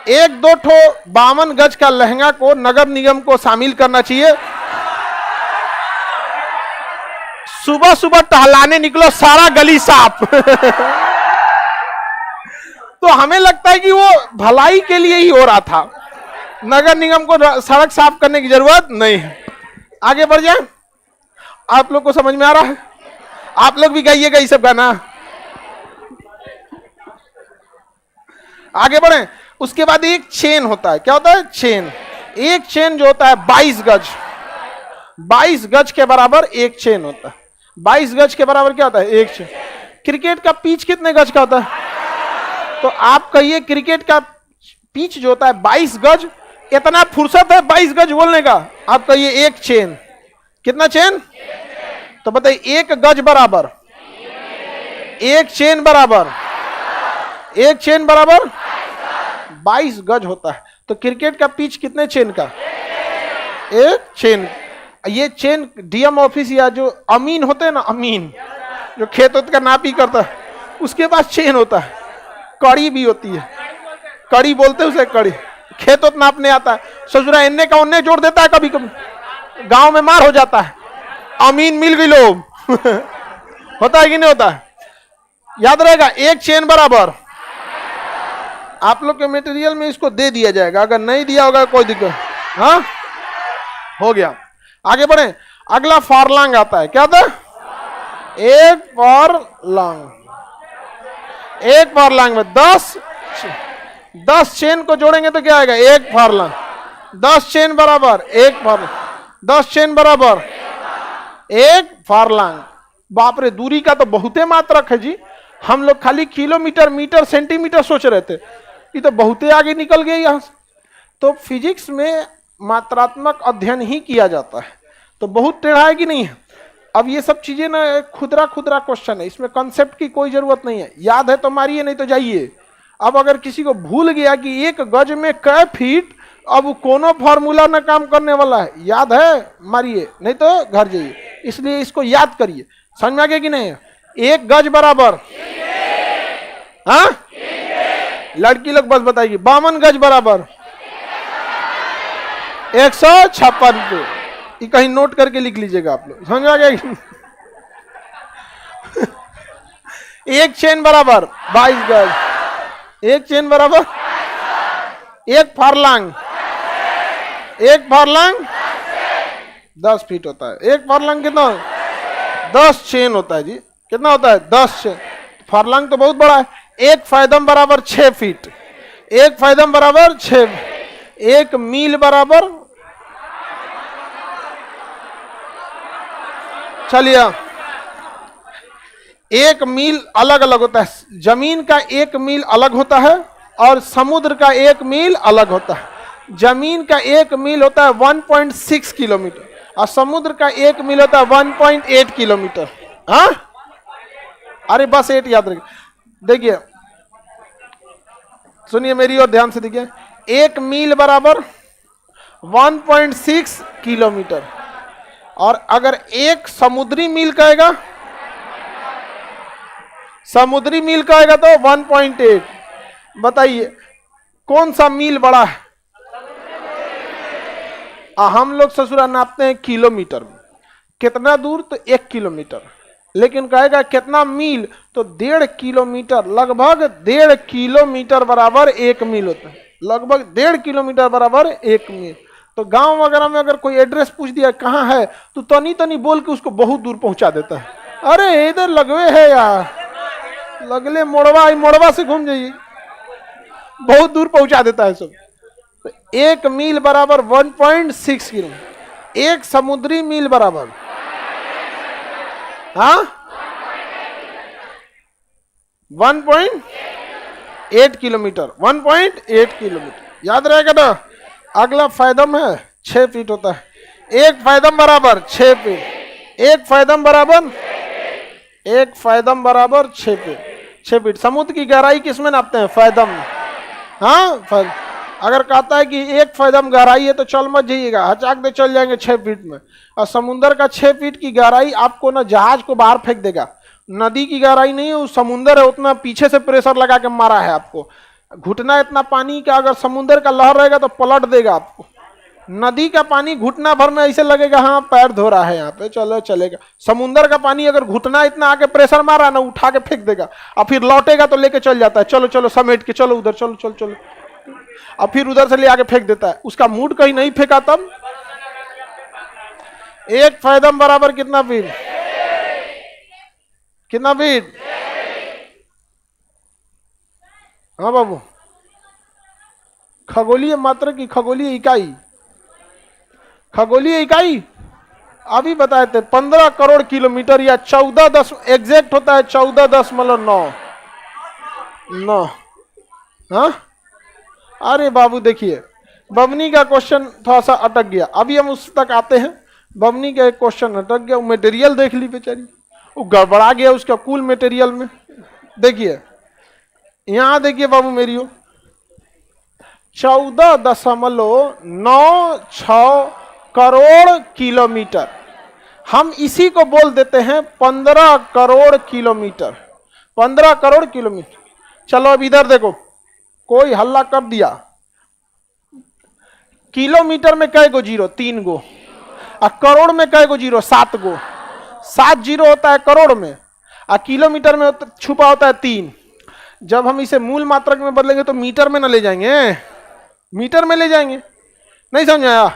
1-2 ठो 52 गज का लहंगा को नगर निगम को शामिल करना चाहिए। सुबह सुबह टहलाने निकलो, सारा गली साफ। तो हमें लगता है कि वो भलाई के लिए ही हो रहा था, नगर निगम को सड़क साफ करने की जरूरत नहीं है। आगे बढ़ जाए। आप लोग को समझ में आ रहा है? आप लोग भी गाइएगा ये सब गाना। आगे बढ़े। उसके बाद एक चेन होता है। क्या होता है? चेन। एक चेन जो होता है 22 गज, 22 गज के बराबर एक चेन होता है। 22 गज के बराबर क्या होता है? एक चेन। क्रिकेट का पिच कितने गज का होता है? तो आप कहिए क्रिकेट का पिच जो होता है 22 गज, इतना फुर्सत है 22 गज बोलने का? आप कहिए एक चेन। कितना चेन? तो बताइए 1 गज बराबर, एक चेन बराबर, एक चेन बराबर 22 गज होता है। तो क्रिकेट का पिच कितने चेन का? एक चेन। ये चेन डीएम ऑफिस या जो अमीन होते हैं ना, अमीन जो खेत का नापी करता है, उसके पास चेन होता है, कड़ी भी होती है, कड़ी बोलते हैं उसे, कड़ी। खेत नापने आता है, ससुरा इन्ने का उन्ने जोड़ देता है, कभी कभी गांव में मार हो जाता है, अमीन मिल गई लोग होता है कि नहीं होता है? याद रहेगा, एक चेन बराबर। आप लोग के मटेरियल में इसको दे दिया जाएगा, अगर नहीं दिया होगा कोई दिक्कत। हाँ, हो गया। आगे बढ़े, अगला फारलांग आता है। क्या था? एक फारलांग। एक फारलांग में 10 चेन को जोड़ेंगे तो क्या आएगा? एक फारलांग। 10 चेन बराबर एक फारलांग। 10 चेन बराबर एक फारलांग। बाप रे, दूरी का तो बहुते मात्रक है जी। हम लोग खाली किलोमीटर, मीटर, सेंटीमीटर सोच रहे थे, ये तो बहुते आगे निकल गए यहां से। तो फिजिक्स में मात्रात्मक अध्ययन ही किया जाता है, तो बहुत टेढ़ा है कि नहीं है? अब ये सब चीजें ना खुदरा खुदरा क्वेश्चन है, इसमें कॉन्सेप्ट की कोई जरूरत नहीं है। याद है तो मारिए, नहीं तो जाइए। अब अगर किसी को भूल गया कि एक गज में कै फीट, अब कोनो फॉर्मूला ना काम करने वाला है, याद है मारिए, नहीं तो घर जाइए। इसलिए इसको याद करिए। समझ में आ गया कि नहीं? एक गज बराबर, हाँ, लड़की लोग बस बताएगी, 52 गज बराबर 156 पे। ये कहीं नोट करके लिख लीजिएगा आप लोग। समझ आ गया? एक चेन बराबर 22 गज। एक चेन बराबर एक फारलांग। एक फारलांग 10 फीट होता है। एक फारलांग कितना? 10 चेन होता है जी। कितना होता है? 10 चेन। फारलांग तो बहुत बड़ा है। एक फायदम बराबर 6 फीट। एक फायदम बराबर 6। एक मील बराबर, चलिए, एक मील अलग अलग होता है। जमीन का एक मील अलग होता है और समुद्र का एक मील अलग होता है। जमीन का एक मील होता है 1.6 किलोमीटर और समुद्र का एक मील होता है 1.8 किलोमीटर। हाँ, अरे बस 8 याद रखिए। देखिए, सुनिए मेरी और ध्यान से देखिए। एक मील बराबर 1.6 किलोमीटर, और अगर एक समुद्री मील कहेगा, समुद्री मील कहेगा तो 1.8। बताइए कौन सा मील बड़ा है? हम लोग ससुरा नापते हैं किलोमीटर में। कितना दूर? तो 1 किलोमीटर। लेकिन कहेगा कितना मील? तो 1.5 किलोमीटर। लगभग 1.5 किलोमीटर बराबर 1 मील होता है। लगभग 1.5 किलोमीटर बराबर 1 मील। तो गांव वगैरह में अगर कोई एड्रेस पूछ दिया कहाँ है, तो तनी तनी बोल के उसको बहुत दूर पहुंचा देता है। अरे इधर लगवे है यार, लगले मोड़वा, मोड़वा से घूम जाइए, बहुत दूर पहुंचा देता है सब। तो 1 मील बराबर 1.6 किलोमीटर। एक समुद्री मील बराबर, हाँ, 1.8 किलोमीटर। 1.8 किलोमीटर याद रहेगा ना? अगला फायदम है, 6 फीट होता है। एक फायदम बराबर 6 फीट। एक फायदम बराबर, एक फायदम बराबर 6 फीट। 6 फीट। समुद्र की गहराई किसमें नापते हैं? फायदम। हाँ, अगर कहता है कि एक फायदम गहराई है तो चल मत जाइएगा, हचाक दे चल जाएंगे 6 फीट में। और समुद्र का 6 फीट की गहराई आपको ना जहाज को बाहर फेंक देगा। नदी की गहराई नहीं है, वो समुद्र है, उतना पीछे से प्रेशर लगा के मारा है आपको। घुटना इतना पानी का अगर समुद्र का लहर रहेगा तो पलट देगा आपको। नदी का पानी घुटना भर में ऐसे लगेगा हाँ पैर धो रहा है यहाँ पे, चलो चलेगा। समुद्र का पानी अगर घुटना इतना आके प्रेशर मारा ना, उठा के फेंक देगा और फिर लौटेगा तो लेके चल जाता है, चलो चलो समेट के चलो उधर, चलो चलो चलो, और फिर उधर से ले आके फेंक देता है। उसका मूड कहीं नहीं फेंका तब। एक फायदम बराबर कितना फीट? कितना फीट? हाँ बाबू, खगोलीय मात्रक की खगोलीय इकाई, खगोलीय इकाई अभी बताए थे 15 करोड़ किलोमीटर या 14 एग्जैक्ट होता है 14.9। हाँ, अरे बाबू देखिए, बबनी का क्वेश्चन थोड़ा सा अटक गया, अभी हम उस तक आते हैं। बबनी का एक क्वेश्चन अटक गया, मटेरियल देख ली बेचारी, वो गड़बड़ा गया उसका कुल मटेरियल में। देखिए यहां देखिए बाबू मेरी हो, 14.96 करोड़ किलोमीटर। हम इसी को बोल देते हैं 15 करोड़ किलोमीटर। 15 करोड़ किलोमीटर। चलो अब इधर देखो, कोई हल्ला कर दिया। किलोमीटर में कै गो जीरो? 3 गो। और करोड़ में कै गो जीरो? 7 गो। 7 जीरो होता है करोड़ में, और किलोमीटर में छुपा होता है 3। जब हम इसे मूल मात्रक में बदलेंगे तो मीटर में ना ले जाएंगे, मीटर में ले जाएंगे। नहीं समझ आया?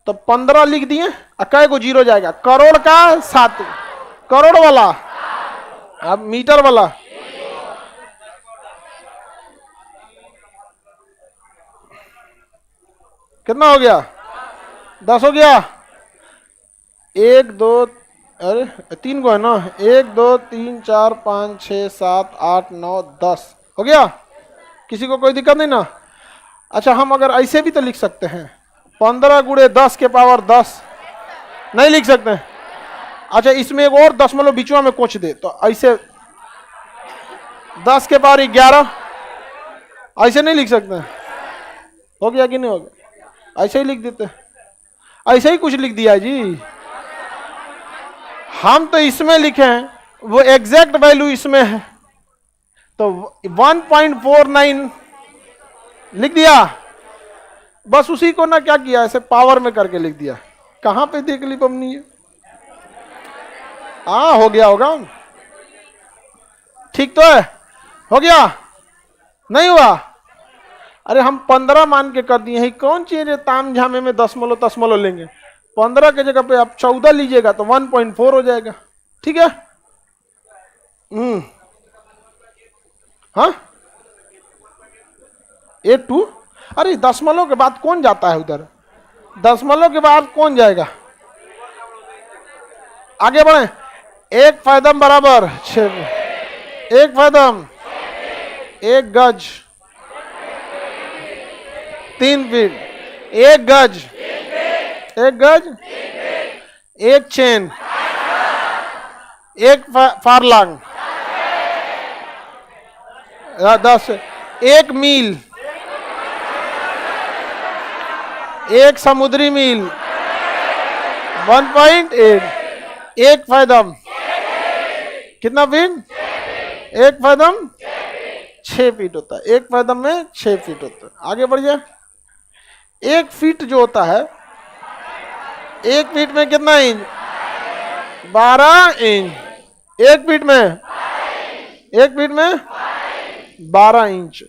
तो 15 लिख दिए, और कै गो जीरो जाएगा? करोड़ का 7, करोड़ वाला। अब मीटर वाला कितना हो गया? 10 हो गया। 1 2, अरे 3 गो है ना? 1 2 3 4 5 6 7 8 9 10 हो गया। किसी को कोई दिक्कत नहीं ना? अच्छा, हम अगर ऐसे भी तो लिख सकते हैं, 15 गुणे 10 के पावर 10। नहीं लिख सकते? अच्छा, इसमें एक और दशमलव बीचवा में कोच दे, तो ऐसे 10 के पावर 11। ऐसे नहीं लिख सकते? हो गया कि नहीं हो गया? ऐसे ही लिख देते, ऐसे ही कुछ लिख दिया जी। हम तो इसमें लिखे हैं, वो एग्जैक्ट वैल्यू इसमें है, तो 1.49 लिख दिया। बस उसी को ना क्या किया, ऐसे पावर में करके लिख दिया। कहां पे देख ली बमनी है? हाँ, हो गया होगा। ठीक तो है? हो गया? नहीं हुआ? अरे हम 15 मान के कर दिए हैं। कौन चीज है ताम झामे में दशमलव तशमलव लेंगे? 15 के जगह पे आप 14 लीजिएगा तो 1.4 हो जाएगा। ठीक है? हाँ, 82। अरे दशमलव के बाद कौन जाता है उधर? दशमलव के बाद कौन जाएगा? आगे बढ़े। 1 फैदम बराबर 6। 1 फैदम 1 गज 3 फीट। 1 गज 1 गज 1 चेन 1 फारलांग 10। 1 मील 1 समुद्री मील 1.8। 1 फैदम कितना फीट? 1 फैदम 6 फीट होता है। 1 फैदम में 6 फीट होता है। आगे बढ़ जाए। 1 फीट जो होता है, 1 फीट में कितना इंच? 12 इंच। 1 फीट में 1 फीट में 12 इंच।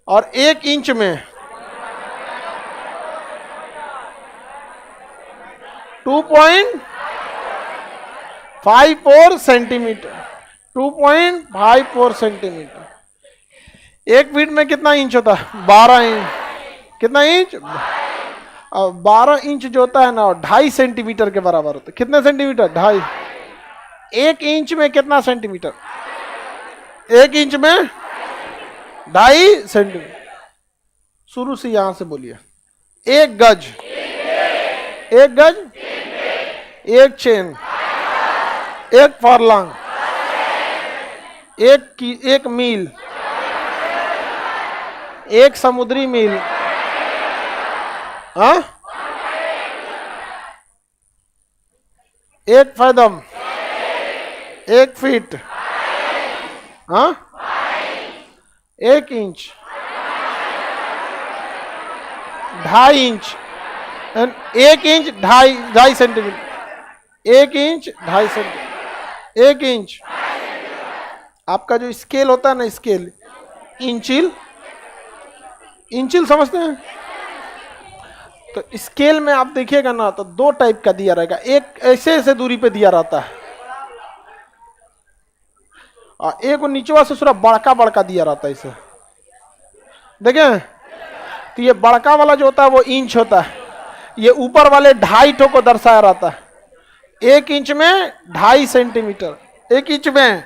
और 1 इंच में 2.54 सेंटीमीटर। 2.54 सेंटीमीटर। 1 फीट में कितना इंच होता है? 12 इंच। कितना इंच? 12 इंच जो होता है ना, 2.5 सेंटीमीटर के बराबर होता है। कितने सेंटीमीटर? 2.5। 1 इंच में कितना सेंटीमीटर? 1 इंच में 2.5 सेंटीमीटर। शुरू से यहां से बोलिए। 1 गज 1 गज 1 चेन 1 फरलंग 1 मील 1 समुद्री मील। हाँ, 1 फैदम 1 फीट। हाँ, 1 inch 2.5 inch. 1 inch 2.5 centimetre. 1 inch 2.5 centimetre. 1 inch आपका जो स्केल होता है ना, स्केल इंचिल, इंचिल समझते हैं? तो स्केल में आप देखिएगा ना, तो 2 टाइप का दिया रहेगा। एक ऐसे दूरी पे दिया रहता है, और एक नीचवा से थोड़ा बड़का बड़का दिया रहता है। इसे देखें तो ये बड़का वाला जो होता है वो इंच होता है। ये ऊपर वाले 2.5 ठो को दर्शाया रहता है। 1 इंच में 2.5 सेंटीमीटर। 1 इंच में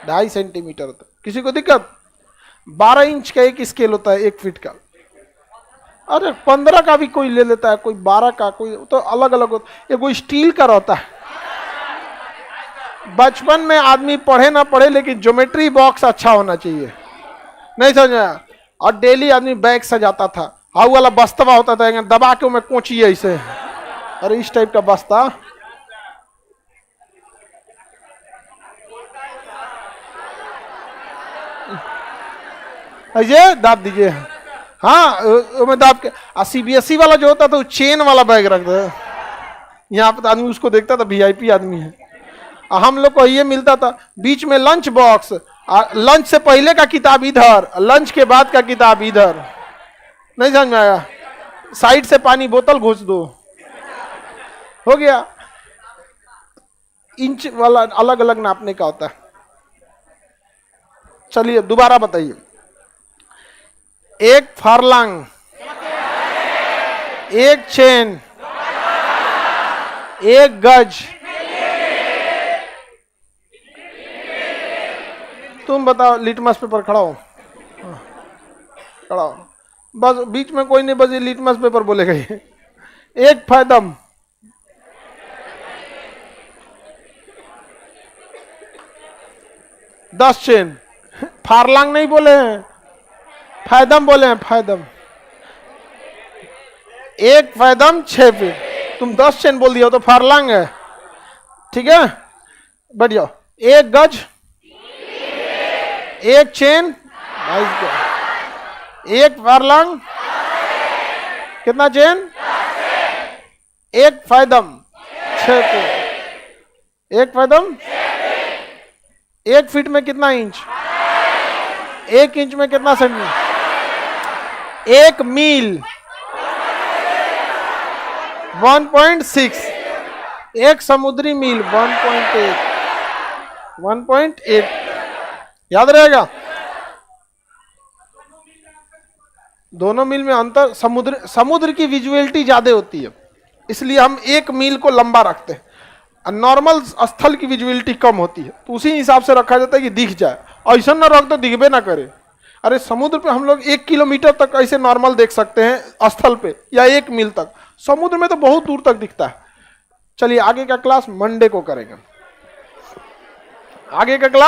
2.5 सेंटीमीटर होता है। किसी को दिक्कत? 12 इंच का एक स्केल होता है 1 फीट का। अरे 15 का भी कोई ले लेता है, कोई 12 का, कोई तो अलग अलग होता है। कोई स्टील का रहता है। बचपन में आदमी पढ़े ना पढ़े, लेकिन ज्योमेट्री बॉक्स अच्छा होना चाहिए। नहीं समझा? और डेली आदमी बैग सजाता था, हाउ वाला बस्तवा होता था दबा के मैं कोची ऐसे, अरे इस टाइप का बस्ता। ये दाब दीजिए। हाँ मैं दाब के। CBSE वाला जो होता था वो चेन वाला बैग रखता था, यहाँ पर आदमी उसको देखता था VIP आदमी है। हम लोग को ये मिलता था बीच में लंच बॉक्स, लंच से पहले का किताब इधर, लंच के बाद का किताब इधर। नहीं समझ में आया? साइड से पानी बोतल घुस दो, हो गया। इंच वाला अलग अलग नापने का होता है। चलिए दोबारा बताइए। एक फरलंग, एक चेन, एक गज। तुम बताओ, लिटमस पेपर खड़ा हो, खड़ा हो, बस बीच में कोई नहीं, बस ये लिटमस पेपर बोलेगा ये। एक फैदम, दस चेन। फारलांग नहीं बोले हैं, फैदम बोले हैं, फैदम। एक फैदम 6 फीट, तुम 10 चेन बोल दिया हो तो फारलांग है, ठीक है। बढ़ जाओ। एक गज, एक चेन, एक फारलांग, कितना चेन, एक फैदम 6 फीट। एक फैदम 1 फीट में कितना इंच, 1 इंच में कितना सेंटीमीटर, 1 मील 1.6, एक समुद्री मील 1.8 याद रहेगा। दोनों मील में अंतर, समुद्र की विजुअलिटी ज्यादा होती है, इसलिए हम 1 मील को लंबा रखते हैं। नॉर्मल स्थल की विजुअलिटी कम होती है, तो उसी हिसाब से रखा जाता है कि दिख जाए। ऐसा ना रख तो दिखबे ना करे। अरे समुद्र पे हम लोग 1 किलोमीटर तक ऐसे नॉर्मल देख सकते हैं स्थल पे, या 1 मील तक। समुद्र में तो बहुत दूर तक दिखता है। चलिए आगे का क्लास मंडे को करेंगे। आगे का क्लास